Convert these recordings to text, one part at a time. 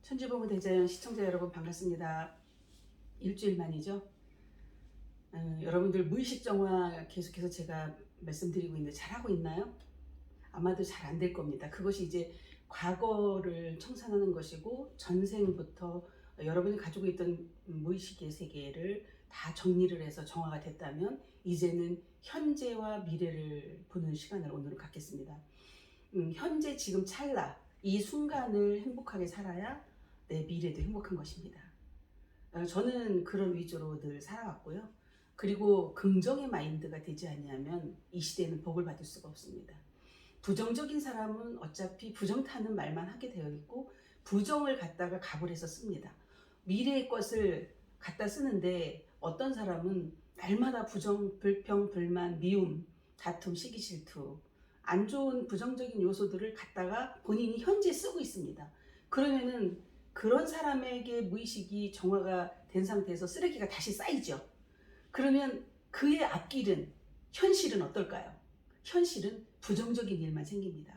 천지보고 대자연 시청자 여러분 반갑습니다. 일주일 만이죠. 여러분들 무의식 정화 계속해서 제가 말씀드리고 있는데 잘하고 있나요? 아마도 잘 안 될 겁니다. 그것이 이제 과거를 청산하는 것이고 전생부터 여러분이 가지고 있던 무의식의 세계를 다 정리를 해서 정화가 됐다면 이제는 현재와 미래를 보는 시간을 오늘 갖겠습니다. 현재 지금 찰나 이 순간을 행복하게 살아야 내 미래도 행복한 것입니다. 저는 그런 위주로 늘 살아왔고요. 그리고 긍정의 마인드가 되지 아니하면 이 시대는 복을 받을 수가 없습니다. 부정적인 사람은 어차피 부정타는 말만 하게 되어 있고 부정을 갖다가 갑을 해서 씁니다. 미래의 것을 갖다 쓰는데 어떤 사람은 날마다 부정, 불평, 불만, 미움, 다툼, 시기 질투 안 좋은 부정적인 요소들을 갖다가 본인이 현재 쓰고 있습니다. 그러면은 그런 사람에게 무의식이 정화가 된 상태에서 쓰레기가 다시 쌓이죠. 그러면 그의 앞길은 현실은 어떨까요? 현실은 부정적인 일만 생깁니다.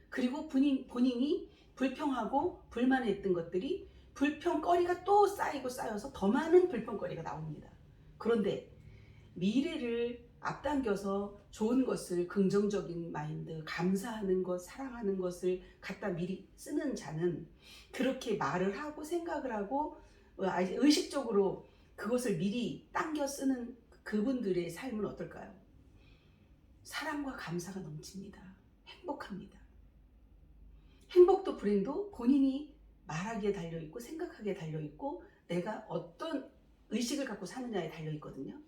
그리고 본인이 불평하고 불만했던 것들이 불평거리가 또 쌓이고 쌓여서 더 많은 불평거리가 나옵니다. 그런데 미래를 앞당겨서 좋은 것을 긍정적인 마인드, 감사하는 것, 사랑하는 것을 갖다 미리 쓰는 자는 그렇게 말을 하고 생각을 하고 의식적으로 그것을 미리 당겨 쓰는 그분들의 삶은 어떨까요? 사랑과 감사가 넘칩니다. 행복합니다. 행복도 불행도 본인이 말하기에 달려있고 생각하기에 달려있고 내가 어떤 의식을 갖고 사느냐에 달려있거든요.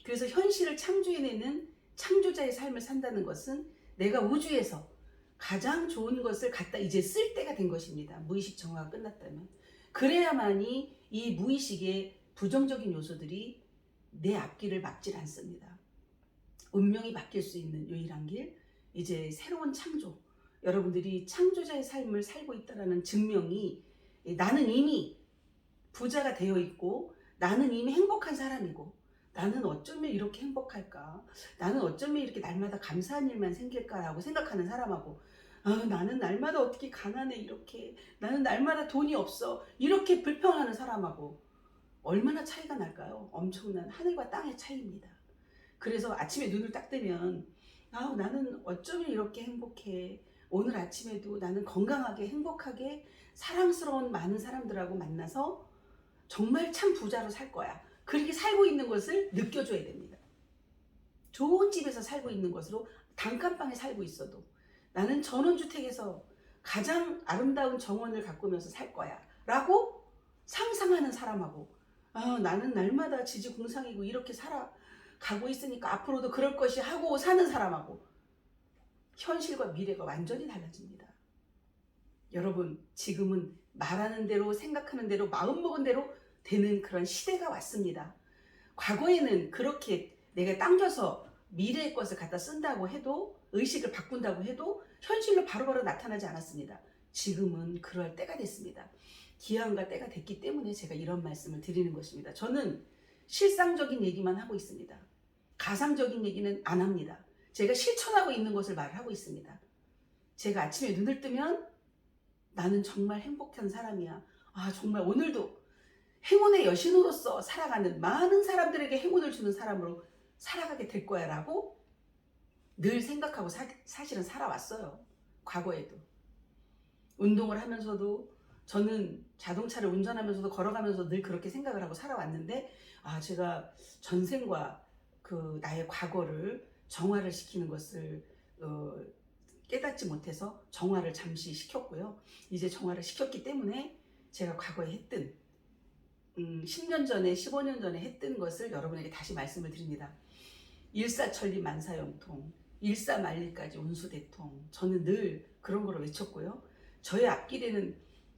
그래서 현실을 창조해내는 창조자의 삶을 산다는 것은 내가 우주에서 가장 좋은 것을 갖다 이제 쓸 때가 된 것입니다. 무의식 정화가 끝났다면. 그래야만이 이 무의식의 부정적인 요소들이 내 앞길을 막질 않습니다. 운명이 바뀔 수 있는 유일한 길, 이제 새로운 창조. 여러분들이 창조자의 삶을 살고 있다는 증명이 나는 이미 부자가 되어 있고 나는 이미 행복한 사람이고 나는 어쩌면 이렇게 행복할까? 나는 어쩌면 이렇게 날마다 감사한 일만 생길까라고 생각하는 사람하고 나는 날마다 어떻게 가난해 이렇게 나는 날마다 돈이 없어 이렇게 불평하는 사람하고 얼마나 차이가 날까요? 엄청난 하늘과 땅의 차이입니다. 그래서 아침에 눈을 딱 뜨면 나는 어쩌면 이렇게 행복해. 오늘 아침에도 나는 건강하게 행복하게 사랑스러운 많은 사람들하고 만나서 정말 참 부자로 살 거야. 그렇게 살고 있는 것을 느껴줘야 됩니다. 좋은 집에서 살고 있는 것으로 단칸방에 살고 있어도 나는 전원주택에서 가장 아름다운 정원을 가꾸면서 살 거야 라고 상상하는 사람하고 나는 날마다 지지공상이고 이렇게 살아가고 있으니까 앞으로도 그럴 것이 하고 사는 사람하고 현실과 미래가 완전히 달라집니다. 여러분 지금은 말하는 대로 생각하는 대로 마음먹은 대로 되는 그런 시대가 왔습니다. 과거에는 그렇게 내가 당겨서 미래의 것을 갖다 쓴다고 해도 의식을 바꾼다고 해도 현실로 바로바로 나타나지 않았습니다. 지금은 그럴 때가 됐습니다. 기한과 때가 됐기 때문에 제가 이런 말씀을 드리는 것입니다. 저는 실상적인 얘기만 하고 있습니다. 가상적인 얘기는 안 합니다. 제가 실천하고 있는 것을 말하고 있습니다. 제가 아침에 눈을 뜨면 나는 정말 행복한 사람이야. 정말 오늘도 행운의 여신으로서 살아가는 많은 사람들에게 행운을 주는 사람으로 살아가게 될 거야 라고 늘 생각하고 사실은 살아왔어요. 과거에도. 운동을 하면서도 저는 자동차를 운전하면서도 걸어가면서 늘 그렇게 생각을 하고 살아왔는데 제가 전생과 그 나의 과거를 정화를 시키는 것을 깨닫지 못해서 정화를 잠시 시켰고요. 이제 정화를 시켰기 때문에 제가 과거에 했던 10년 전에 15년 전에 했던 것을 여러분에게 다시 말씀을 드립니다. 일사천리 만사형통 일사만리까지 운수대통 저는 늘 그런 거를 외쳤고요. 저의 앞길에는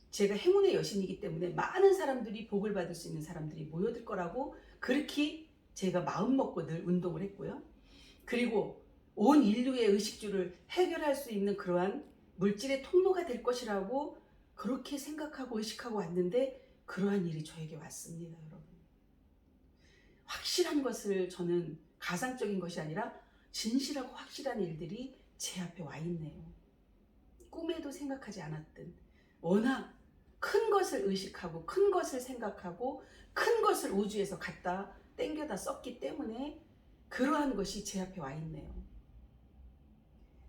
제가 행운의 여신이기 때문에 많은 사람들이 복을 받을 수 있는 사람들이 모여들 거라고 그렇게 제가 마음먹고 늘 운동을 했고요. 그리고 온 인류의 의식주를 해결할 수 있는 그러한 물질의 통로가 될 것이라고 그렇게 생각하고 의식하고 왔는데 그러한 일이 저에게 왔습니다. 여러분 확실한 것을 저는 가상적인 것이 아니라 진실하고 확실한 일들이 제 앞에 와 있네요. 꿈에도 생각하지 않았던 워낙 큰 것을 의식하고 큰 것을 생각하고 큰 것을 우주에서 갖다 땡겨다 썼기 때문에 그러한 것이 제 앞에 와 있네요.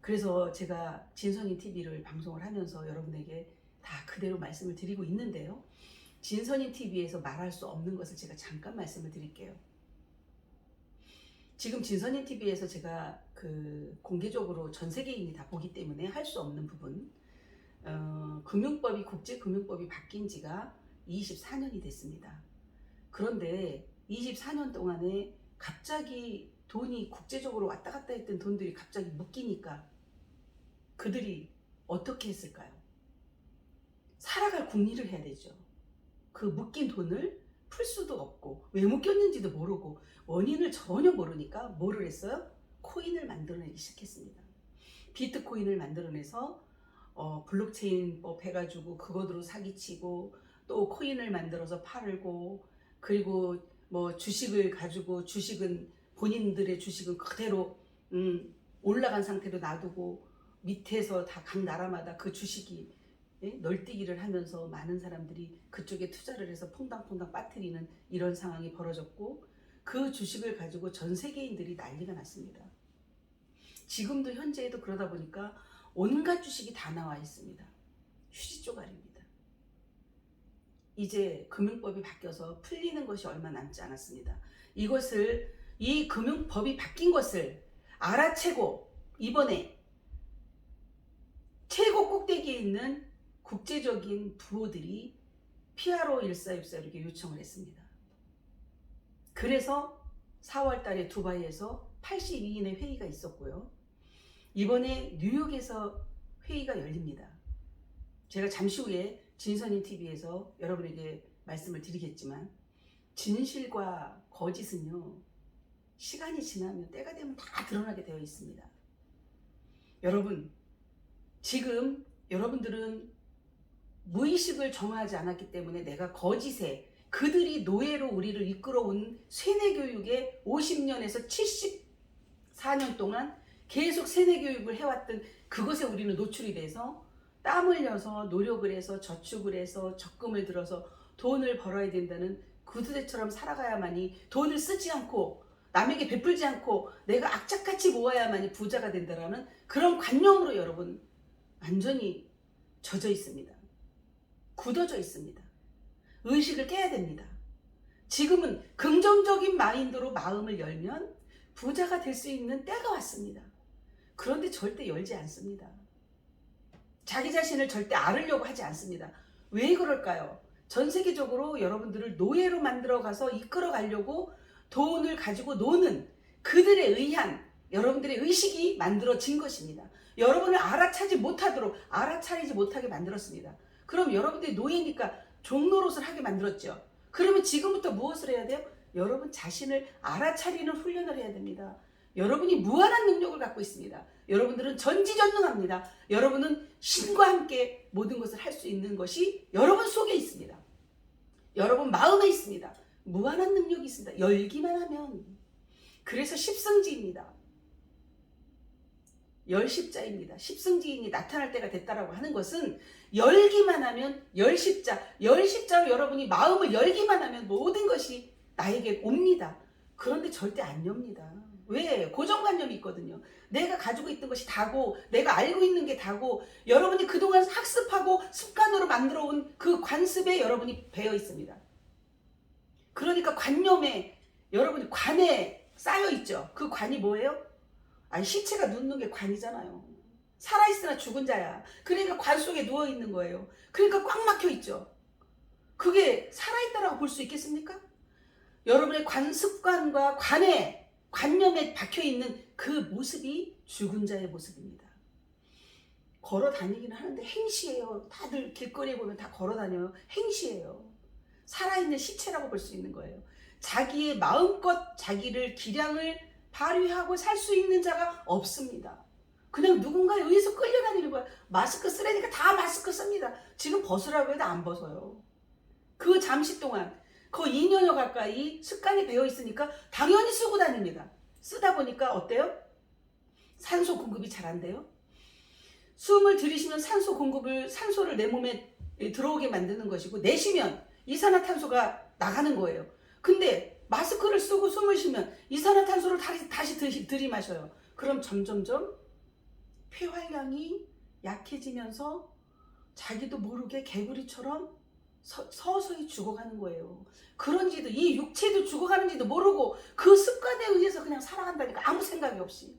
그래서 제가 진선이 TV를 방송을 하면서 여러분에게 다 그대로 말씀을 드리고 있는데요. 진선이 TV에서 말할 수 없는 것을 제가 잠깐 말씀을 드릴게요. 지금 진선이 TV에서 제가 공개적으로 전 세계인이 다 보기 때문에 할 수 없는 부분, 금융법이 국제금융법이 바뀐 지가 24년이 됐습니다. 그런데 24년 동안에 갑자기 돈이 국제적으로 왔다 갔다 했던 돈들이 갑자기 묶이니까 그들이 어떻게 했을까요? 살아갈 궁리를 해야 되죠. 그 묶인 돈을 풀 수도 없고 왜 묶였는지도 모르고 원인을 전혀 모르니까 뭐를 했어요? 코인을 만들어내기 시작했습니다. 비트코인을 만들어내서 블록체인법 해가지고 그것으로 사기치고 또 코인을 만들어서 팔고 그리고 뭐 주식을 가지고 주식은 본인들의 주식은 그대로 올라간 상태로 놔두고 밑에서 다 각 나라마다 그 주식이 널뛰기를 하면서 많은 사람들이 그쪽에 투자를 해서 퐁당퐁당 빠뜨리는 이런 상황이 벌어졌고 그 주식을 가지고 전 세계인들이 난리가 났습니다. 지금도 현재에도 그러다 보니까 온갖 주식이 다 나와 있습니다. 휴지 조각입니다. 이제 금융법이 바뀌어서 풀리는 것이 얼마 남지 않았습니다. 이 금융법이 바뀐 것을 알아채고 이번에 최고 꼭대기에 있는 국제적인 부호들이 PRO 1464 이렇게 요청을 했습니다. 그래서 4월 달에 두바이에서 82인의 회의가 있었고요. 이번에 뉴욕에서 회의가 열립니다. 제가 잠시 후에 진선이 TV에서 여러분에게 말씀을 드리겠지만 진실과 거짓은요, 시간이 지나면 때가 되면 다 드러나게 되어 있습니다. 여러분, 지금 여러분들은 무의식을 정하지 않았기 때문에 내가 거짓에 그들이 노예로 우리를 이끌어온 세뇌교육에 50년에서 74년 동안 계속 세뇌교육을 해왔던 그것에 우리는 노출이 돼서 땀 흘려서 노력을 해서 저축을 해서 적금을 들어서 돈을 벌어야 된다는 구두대처럼 살아가야만이 돈을 쓰지 않고 남에게 베풀지 않고 내가 악착같이 모아야만이 부자가 된다라는 그런 관념으로 여러분 완전히 젖어 있습니다. 굳어져 있습니다. 의식을 깨야 됩니다. 지금은 긍정적인 마인드로 마음을 열면 부자가 될 수 있는 때가 왔습니다. 그런데 절대 열지 않습니다. 자기 자신을 절대 앓으려고 하지 않습니다. 왜 그럴까요? 전 세계적으로 여러분들을 노예로 만들어가서 이끌어가려고 돈을 가지고 노는 그들에 의한 여러분들의 의식이 만들어진 것입니다. 여러분을 알아차리지 못하게 만들었습니다. 그럼 여러분들이 노예니까 종노릇을 하게 만들었죠. 그러면 지금부터 무엇을 해야 돼요? 여러분 자신을 알아차리는 훈련을 해야 됩니다. 여러분이 무한한 능력을 갖고 있습니다. 여러분들은 전지전능합니다. 여러분은 신과 함께 모든 것을 할 수 있는 것이 여러분 속에 있습니다. 여러분 마음에 있습니다. 무한한 능력이 있습니다. 열기만 하면. 그래서 십승지입니다. 열십자입니다. 십승지인이 나타날 때가 됐다라고 하는 것은 열기만 하면 열십자로 여러분이 마음을 열기만 하면 모든 것이 나에게 옵니다. 그런데 절대 안 엽니다. 왜? 고정관념이 있거든요. 내가 가지고 있던 것이 다고 내가 알고 있는 게 다고 여러분이 그동안 학습하고 습관으로 만들어온 그 관습에 여러분이 배어 있습니다. 그러니까 관념에 여러분이 관에 쌓여 있죠. 그 관이 뭐예요? 아니 시체가 눕는 게 관이잖아요. 살아있으나 죽은 자야. 그러니까 관 속에 누워있는 거예요. 그러니까 꽉 막혀 있죠. 그게 살아있다라고 볼 수 있겠습니까? 여러분의 관습관과 관념에 박혀있는 그 모습이 죽은 자의 모습입니다. 걸어 다니기는 하는데 행시예요. 다들 길거리에 보면 다 걸어 다녀요. 행시예요. 살아있는 시체라고 볼 수 있는 거예요. 자기의 마음껏 자기를 기량을 발휘하고 살 수 있는 자가 없습니다. 그냥 누군가에 의해서 끌려다니는 거야. 마스크 쓰라니까 다 마스크 씁니다. 지금 벗으라고 해도 안 벗어요. 그 잠시 동안 거의 2년여 가까이 습관이 배어 있으니까 당연히 쓰고 다닙니다. 쓰다 보니까 어때요? 산소 공급이 잘 안 돼요. 숨을 들이쉬면 산소를 내 몸에 들어오게 만드는 것이고, 내쉬면 이산화탄소가 나가는 거예요. 근데 마스크를 쓰고 숨을 쉬면 이산화탄소를 다시 들이마셔요. 그럼 점점점 폐활량이 약해지면서 자기도 모르게 개구리처럼 서서히 죽어가는 거예요. 그런지도, 이 육체도 죽어가는지도 모르고 그 습관에 의해서 그냥 살아간다니까, 아무 생각이 없이.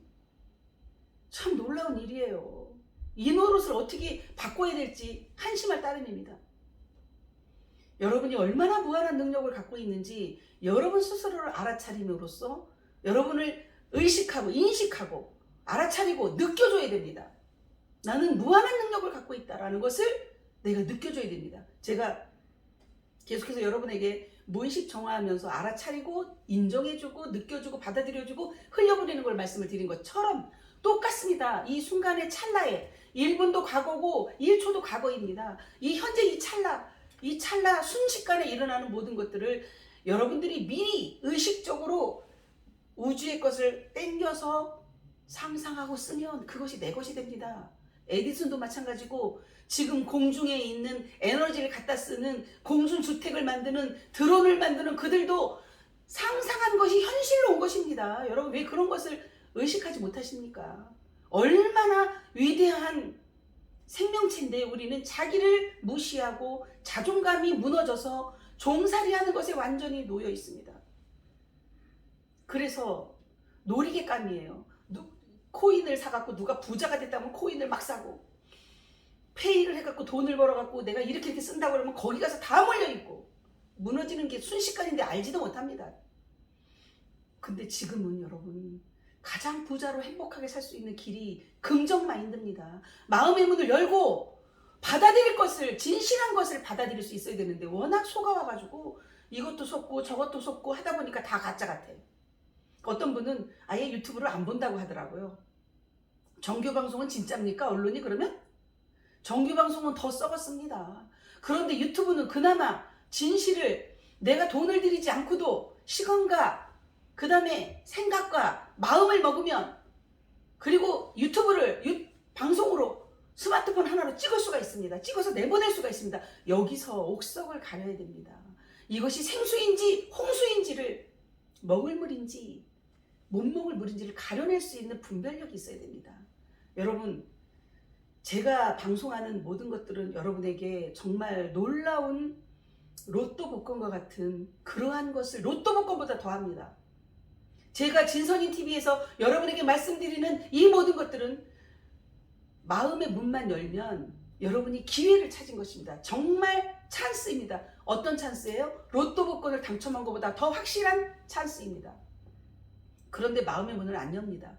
참 놀라운 일이에요. 이 노릇을 어떻게 바꿔야 될지 한심할 따름입니다. 여러분이 얼마나 무한한 능력을 갖고 있는지 여러분 스스로를 알아차림으로써 여러분을 의식하고 인식하고 알아차리고 느껴줘야 됩니다. 나는 무한한 능력을 갖고 있다라는 것을 내가 느껴줘야 됩니다. 제가 계속해서 여러분에게 무의식 정화하면서 알아차리고 인정해주고 느껴주고 받아들여주고 흘려보내는 걸 말씀을 드린 것처럼 똑같습니다. 이 순간의 찰나에 1분도 과거고 1초도 과거입니다. 이 현재 이 찰나 순식간에 일어나는 모든 것들을 여러분들이 미리 의식적으로 우주의 것을 땡겨서 상상하고 쓰면 그것이 내 것이 됩니다. 에디슨도 마찬가지고, 지금 공중에 있는 에너지를 갖다 쓰는 공중주택을 만드는 드론을 만드는 그들도 상상한 것이 현실로 온 것입니다. 여러분, 왜 그런 것을 의식하지 못하십니까? 얼마나 위대한 생명체인데 우리는 자기를 무시하고 자존감이 무너져서 종살이하는 것에 완전히 놓여 있습니다. 그래서 놀이개감이에요. 코인을 사갖고 누가 부자가 됐다면 코인을 막 사고, 페이를 해갖고 돈을 벌어갖고 내가 이렇게 쓴다고 그러면 거기 가서 다 몰려있고, 무너지는 게 순식간인데 알지도 못합니다. 근데 지금은 여러분, 가장 부자로 행복하게 살 수 있는 길이 긍정 마인드입니다. 마음의 문을 열고 받아들일 것을, 진실한 것을 받아들일 수 있어야 되는데 워낙 속아와가지고 이것도 속고 저것도 속고 하다 보니까 다 가짜 같아요. 어떤 분은 아예 유튜브를 안 본다고 하더라고요. 정규방송은 진짜입니까? 언론이 그러면? 정규방송은 더 썩었습니다. 그런데 유튜브는 그나마 진실을, 내가 돈을 들이지 않고도 시간과 그 다음에 생각과 마음을 먹으면, 그리고 유튜브를 방송으로 스마트폰 하나로 찍을 수가 있습니다. 찍어서 내보낼 수가 있습니다. 여기서 옥석을 가려야 됩니다. 이것이 생수인지 홍수인지를, 먹을 물인지 못 먹을 물인지를 가려낼 수 있는 분별력이 있어야 됩니다. 여러분, 제가 방송하는 모든 것들은 여러분에게 정말 놀라운 로또 복권과 같은 그러한 것을 로또 복권보다 더합니다. 제가 진선인TV에서 여러분에게 말씀드리는 이 모든 것들은 마음의 문만 열면 여러분이 기회를 찾은 것입니다. 정말 찬스입니다. 어떤 찬스예요? 로또 복권을 당첨한 것보다 더 확실한 찬스입니다. 그런데 마음의 문을 안 엽니다.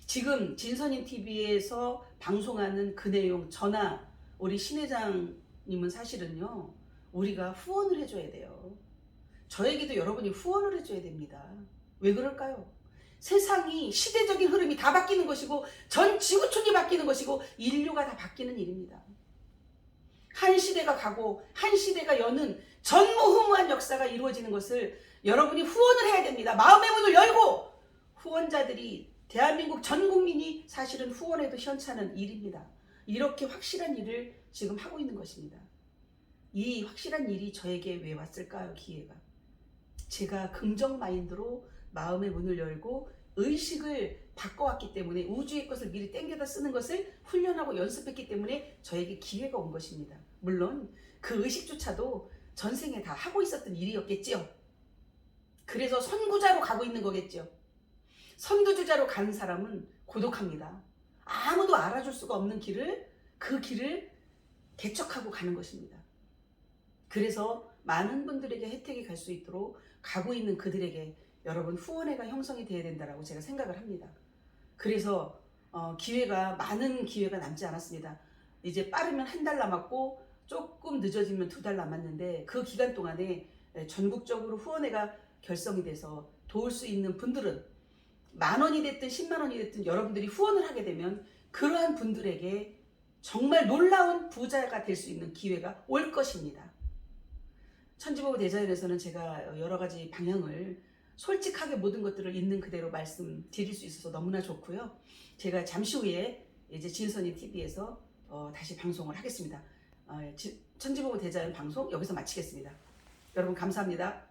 지금 진선인TV에서 방송하는 그 내용, 저나 우리 신 회장님은 사실은요, 우리가 후원을 해줘야 돼요. 저에게도 여러분이 후원을 해줘야 됩니다. 왜 그럴까요? 세상이, 시대적인 흐름이 다 바뀌는 것이고 전 지구촌이 바뀌는 것이고 인류가 다 바뀌는 일입니다. 한 시대가 가고 한 시대가 여는 전무후무한 역사가 이루어지는 것을 여러분이 후원을 해야 됩니다. 마음의 문을 열고, 후원자들이, 대한민국 전 국민이 사실은 후원해도 현찮은 일입니다. 이렇게 확실한 일을 지금 하고 있는 것입니다. 이 확실한 일이 저에게 왜 왔을까요? 기회가. 제가 긍정 마인드로 마음의 문을 열고 의식을 바꿔왔기 때문에, 우주의 것을 미리 땡겨다 쓰는 것을 훈련하고 연습했기 때문에 저에게 기회가 온 것입니다. 물론 그 의식조차도 전생에 다 하고 있었던 일이었겠지요. 그래서 선구자로 가고 있는 거겠죠. 선두주자로 가는 사람은 고독합니다. 아무도 알아줄 수가 없는 길을, 그 길을 개척하고 가는 것입니다. 그래서 많은 분들에게 혜택이 갈 수 있도록 가고 있는 그들에게 여러분 후원회가 형성이 돼야 된다고 제가 생각을 합니다. 그래서 많은 기회가 남지 않았습니다. 이제 빠르면 한 달 남았고 조금 늦어지면 2달 남았는데, 그 기간 동안에 전국적으로 후원회가 결성이 돼서 도울 수 있는 분들은 10,000원이 됐든 100,000원이 됐든 여러분들이 후원을 하게 되면 그러한 분들에게 정말 놀라운 부자가 될 수 있는 기회가 올 것입니다. 천지보고 대자연에서는 제가 여러 가지 방향을 솔직하게 모든 것들을 있는 그대로 말씀드릴 수 있어서 너무나 좋고요. 제가 잠시 후에 이제 진선인TV에서 다시 방송을 하겠습니다. 천지보고 대자연 방송 여기서 마치겠습니다. 여러분 감사합니다.